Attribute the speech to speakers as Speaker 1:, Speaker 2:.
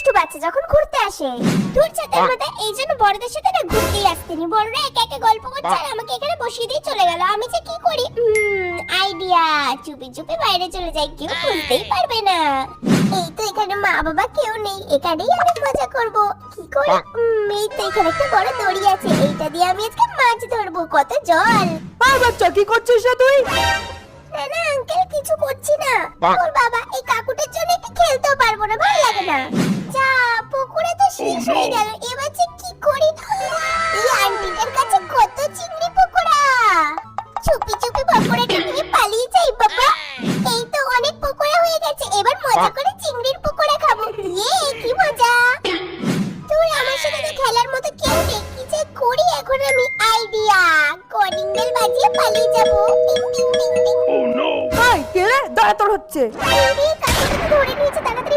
Speaker 1: দুষ্টু বাচ্চা যখন ঘুরতে আসে। দূর চাঁদের মাথা, এই জন্য বড়দের সাথে না ঘুরতেই আসতেনি। বড়রা একা একা গল্প করছে আর আমাকে এখানে বসিয়ে দিয়ে চলে গেল। আমি যে কি করি? আইডিয়া, চুপি চুপি বাইরে চলে যাই, কেউ বুঝতেই পারবে না। এই তো এখানে মা বাবা কেউ নেই, এখানেই আমি মজা করব। কি করি? এই তো এখানে একটা বড় দড়ি আছে, এইটা দিয়ে আমি আজকে মাছ ধরবো। কত জল!
Speaker 2: বাচ্চা কি করছিস রে তুই?
Speaker 1: না না আঙ্কেল, কিছু করছি না। ওর বাবা, এই কাকুটার জন্য একটু খেলতেও পারবো না, ভালো লাগে না। যা, পুকুরে তো শেষ হয়ে গেল, এবার যে কি করি? এই আন্টিটার কাছে কত চিংড়ি পকোড়া। চুপি চুপি পকোড়াটা নিয়ে পালিয়ে যাই বাবা। এই তো অনেক পকোড়া হয়ে গেছে, এবার মজা করে চিংড়ির পকোড়া খাবো। কি মজা! তুই আমার সাথে তো খেলার মতো কেউ নেই, কি যে করি এখন আমি? আইডিয়া, কলিং বেল বাজিয়ে পালিয়ে যাবো। টিং টিং টিং টিং।
Speaker 2: হাই কে রে? দাঁড়া তোর হচ্ছে।
Speaker 1: এই কাকুটাকে ধরে নিয়েছে, তাড়াতাড়ি